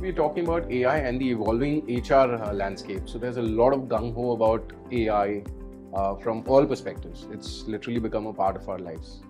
we're talking about AI and the evolving HR landscape. So there's a lot of gung-ho about AI from all perspectives. It's literally become a part of our lives.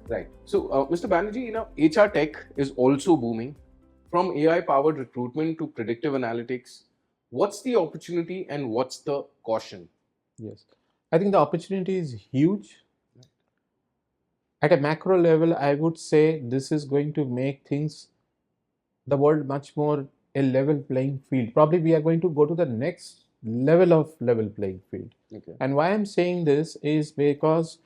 Right. So, Mr. Banerjee, HR tech is also booming. From AI-powered recruitment to predictive analytics, what's the opportunity and what's the caution? Yes, I think the opportunity is huge. At a macro level, I would say this is going to make the world much more a level playing field. Probably we are going to go to the next level of level playing field. Okay. And why I'm saying this is because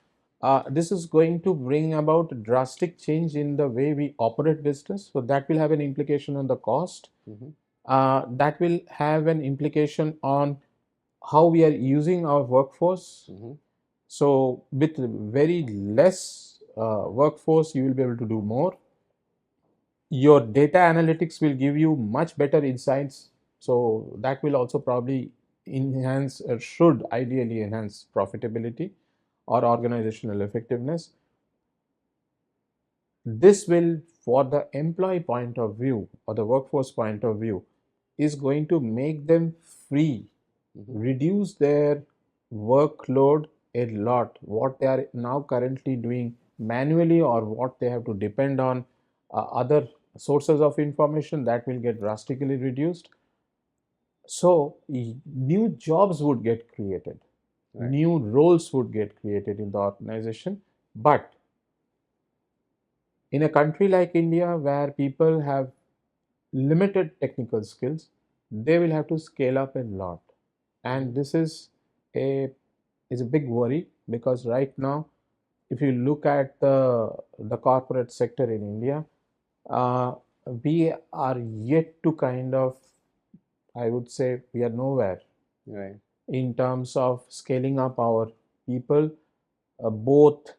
this is going to bring about drastic change in the way we operate business. So that will have an implication on the cost. That will have an implication on how we are using our workforce. So with very less workforce, you will be able to do more. Your data analytics will give you much better insights. So that will also probably enhance or should ideally enhance profitability or organizational effectiveness. This will, for the employee point of view or the workforce point of view, is going to make them free, reduce their workload a lot, what they are now currently doing manually or what they have to depend on other sources of information, that will get drastically reduced. So new jobs would get created, new roles would get created in the organization. But in a country like India, where people have limited technical skills, they will have to scale up a lot. And this a is a big worry, because right now, if you look at the corporate sector in India, uh, we are yet to kind of, I would say, we are nowhere Right. in terms of scaling up our people, both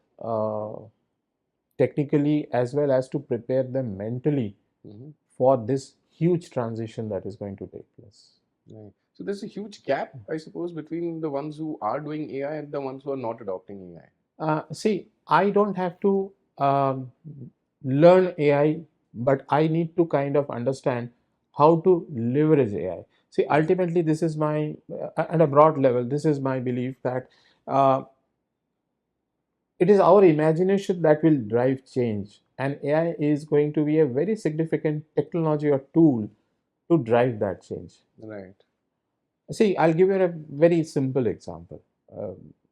technically as well as to prepare them mentally for this huge transition that is going to take place. Right. So there's a huge gap, I suppose, between the ones who are doing AI and the ones who are not adopting AI. See, I don't have to learn AI, but I need to kind of understand how to leverage AI. See, ultimately, this is my, at a broad level, this is my belief that uh, it is our imagination that will drive change, and AI is going to be a very significant technology or tool to drive that change. Right. See, I'll give you a very simple example.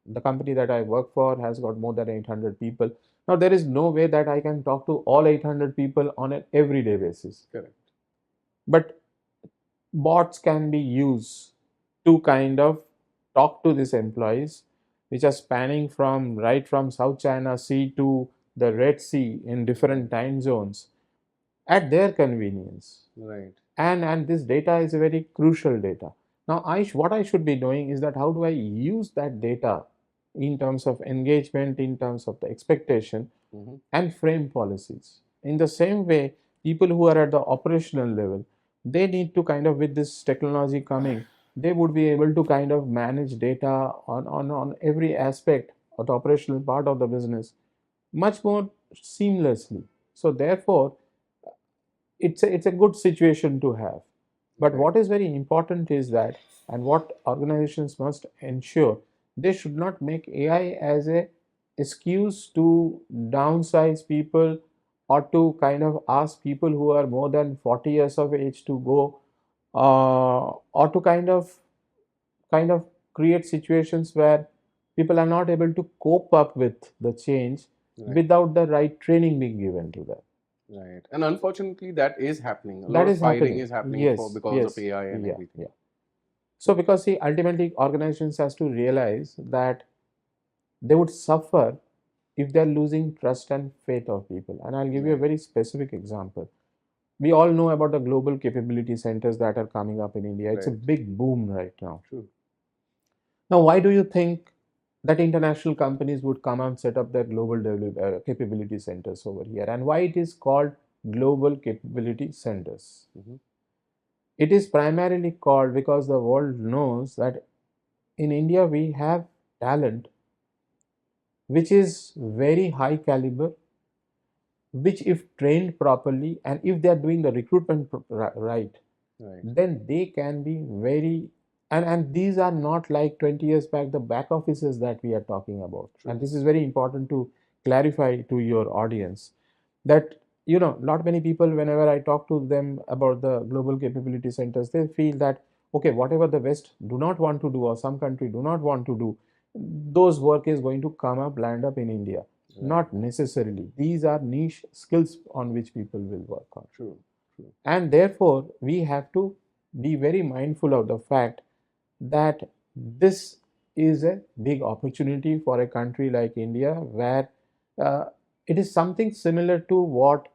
The company that I work for has got more than 800 people. Now, there is no way that I can talk to all 800 people on an everyday basis. Correct. But bots can be used to kind of talk to these employees, which are spanning from right from South China Sea to the Red Sea in different time zones at their convenience. Right. And this data is a very crucial data. Now, what I should be doing is that how do I use that data in terms of engagement, in terms of the expectation, and frame policies. In the same way, people who are at the operational level, they need to kind of, with this technology coming, they would be able to kind of manage data on every aspect of the operational part of the business much more seamlessly. So therefore, it's a good situation to have. But what is very important is that, and what organizations must ensure, they should not make AI as a excuse to downsize people or to kind of ask people who are more than 40 years of age to go, or to kind of create situations where people are not able to cope up with the change without the right training being given to them. Right. And unfortunately, that is happening. A lot That of is firing happening. is happening Yes, because of yes, AI and yeah, everything. yeah. So because see, ultimately organizations has to realize that they would suffer if they're losing trust and faith of people. And I'll give you a very specific example. We all know about the global capability centers that are coming up in India. It's a big boom right now. True. Now, why do you think that international companies would come and set up their global capability centers over here? And why it is called global capability centers? It is primarily called because the world knows that in India we have talent which is very high caliber, which if trained properly and if they are doing the recruitment right, then they can be very, and these are not like 20 years back the back offices that we are talking about. And this is very important to clarify to your audience that not many people, whenever I talk to them about the global capability centers, they feel that okay, whatever the West do not want to do or some country do not want to do, those work is going to come up, land up in India. Not necessarily. These are niche skills on which people will work on. True. And therefore, we have to be very mindful of the fact that this is a big opportunity for a country like India, where uh, it is something similar to what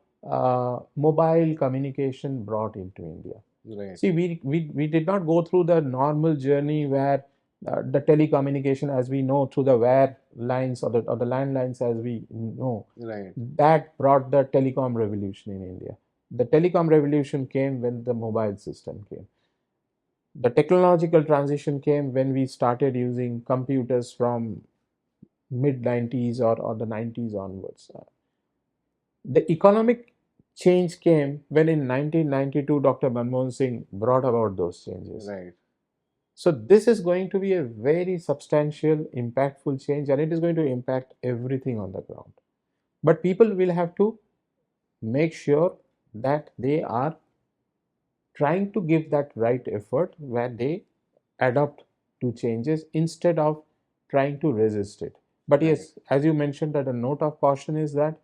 mobile communication brought into India. Right. See, we did not go through the normal journey where the telecommunication as we know through the wire lines or the landlines as we know, Right. that brought the telecom revolution in India. The telecom revolution came when the mobile system came. The technological transition came when we started using computers from mid 90s or the 90s onwards. The economic change came when in 1992 Dr. Manmohan Singh brought about those changes. Right. So this is going to be a very substantial, impactful change, and it is going to impact everything on the ground. But people will have to make sure that they are trying to give that right effort where they adapt to changes instead of trying to resist it. But yes, as you mentioned, that a note of caution is that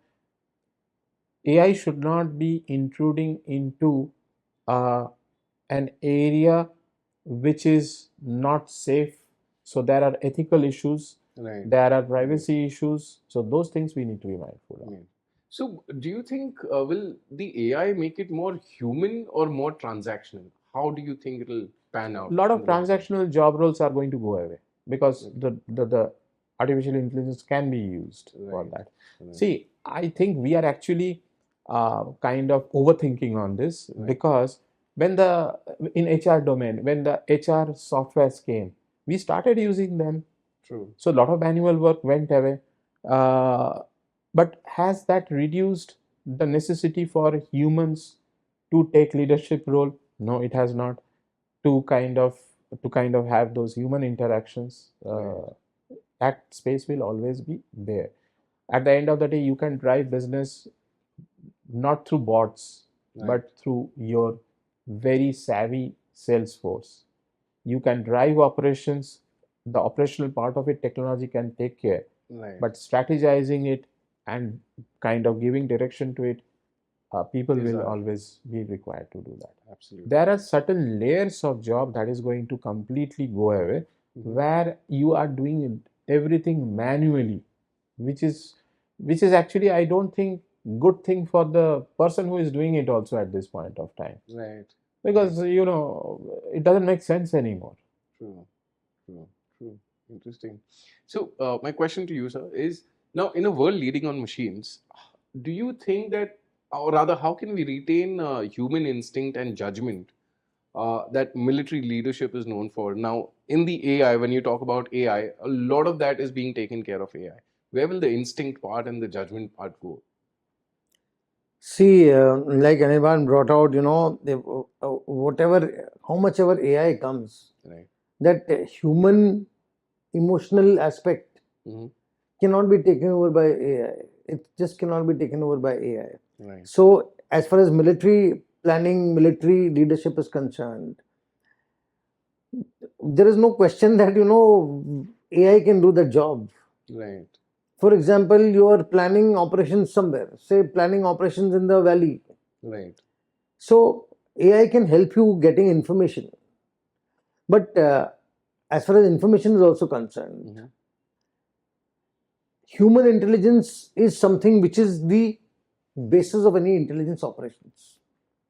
AI should not be intruding into an area which is not safe. So there are ethical issues, there are privacy issues. So those things we need to be mindful of. So, do you think will the AI make it more human or more transactional? How do you think it'll pan out? A lot of transactional job roles are going to go away because the artificial intelligence can be used for that. See, I think we are actually kind of overthinking on this because when in HR domain, when the HR softwares came, we started using them. True. So a lot of manual work went away. But has that reduced the necessity for humans to take leadership role? No, it has not. To kind of have those human interactions, that space will always be there. At the end of the day, you can drive business not through bots, but through your very savvy sales force. You can drive operations. The operational part of it, technology can take care. But strategizing it and kind of giving direction to it, people will always be required to do that. Absolutely. There are certain layers of job that is going to completely go away, where you are doing everything manually, which is actually, I don't think, good thing for the person who is doing it also at this point of time. Right. Because it doesn't make sense anymore. True. Interesting. So my question to you, sir, is now in a world leading on machines, do you think that, or rather, how can we retain human instinct and judgment that military leadership is known for? Now, in the AI, when you talk about AI, a lot of that is being taken care of AI. Where will the instinct part and the judgment part go? See, like anyone brought out, how much ever AI comes, that human emotional aspect cannot be taken over by AI. It just cannot be taken over by AI. So, as far as military planning, military leadership is concerned, there is no question that, AI can do the job. Right. For example, you are planning operations somewhere, say planning operations in the valley. Right. So AI can help you getting information. But as far as information is also concerned, human intelligence is something which is the basis of any intelligence operations.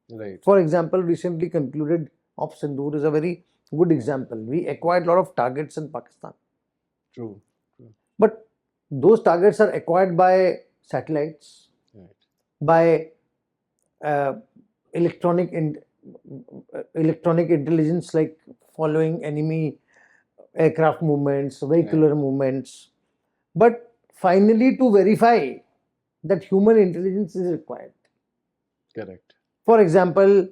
Right. For example, recently concluded Op Sindoor is a very good example. We acquired a lot of targets in Pakistan. True. But those targets are acquired by satellites, by electronic intelligence, like following enemy aircraft movements, vehicular movements. But finally, to verify that human intelligence is required. Correct. For example,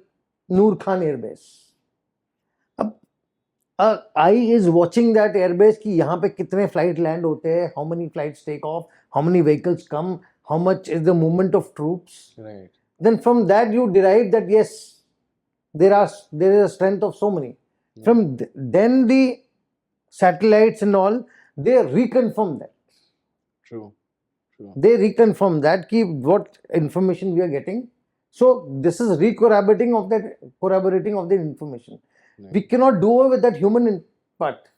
Noor Khan Air Base. I is watching that airbase कि यहाँ पे कितने flight land होते हैं, how many flights take off, how many vehicles come, how much is the movement of troops. Right. Then from that you derive that yes, there is a strength of so many. Yeah. From then the satellites and all, they reconfirm that. True. True. They reconfirm that कि what information we are getting. So this is corroborating of that information. Right. We cannot do away with that human part.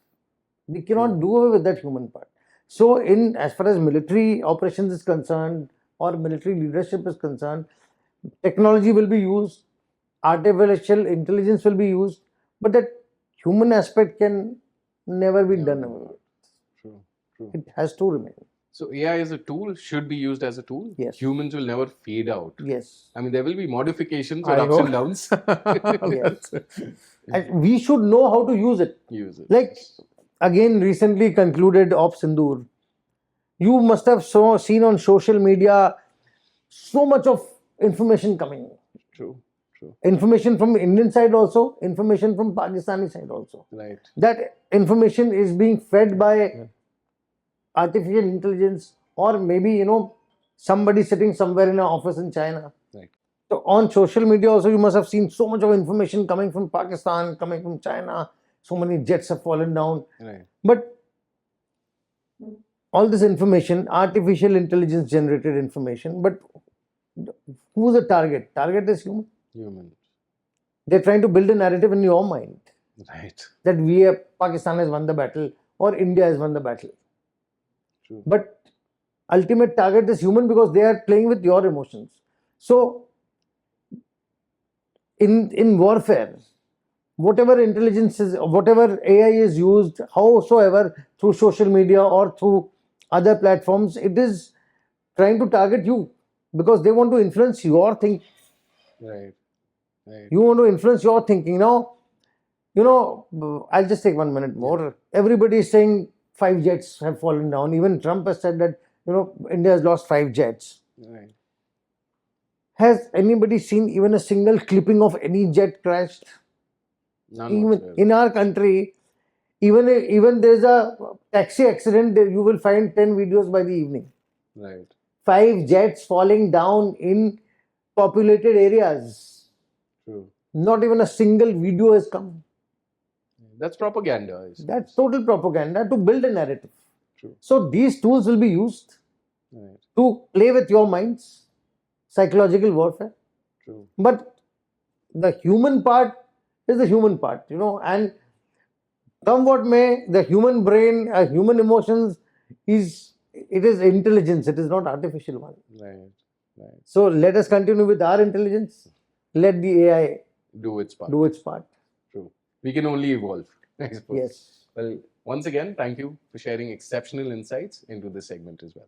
We cannot do away with that human part. So, as far as military operations is concerned or military leadership is concerned, technology will be used, artificial intelligence will be used, but that human aspect can never be done away with. True. True. It has to remain. So AI as a tool should be used as a tool. Yes. Humans will never fade out. Yes. I mean, there will be modifications or I ups hope. and downs. Yes. And we should know how to use it. Use it. Like, again, recently concluded Op Sindoor. You must have seen on social media so much of information coming. True. True. Information from Indian side also, information from Pakistani side also. Right. That information is being fed by artificial intelligence, or maybe somebody sitting somewhere in an office in China. Right. So on social media also you must have seen so much of information coming from Pakistan, coming from China. So many jets have fallen down. Right. But all this information, artificial intelligence generated information, but who's the target? Target is human. Human. They're trying to build a narrative in your mind Right. that Pakistan has won the battle or India has won the battle. True. But ultimate target is human because they are playing with your emotions. So in warfare, whatever intelligence is, whatever AI is used, howsoever, through social media or through other platforms, it is trying to target you because they want to influence your thinking. Right. Right. You want to influence your thinking. Now, I'll just take 1 minute more. Yeah. Everybody is saying 5 jets have fallen down. Even Trump has said that, India has lost 5 jets. Right. Has anybody seen even a single clipping of any jet crashed? None Even whatsoever. in our country, even there's a taxi accident, you will find 10 videos by the evening. Right. 5 jets falling down in populated areas. True. Not even a single video has come. That's propaganda. I suppose. That's total propaganda to build a narrative. True. So these tools will be used Right. to play with your minds, psychological warfare. True. But the human part is the human part, and come what may, the human brain, human emotions is intelligence. It is not artificial one. Right. Right. So let us continue with our intelligence. Let the AI Do its part. do its part. True. We can only evolve, I suppose. Yes. Well, once again, thank you for sharing exceptional insights into this segment as well.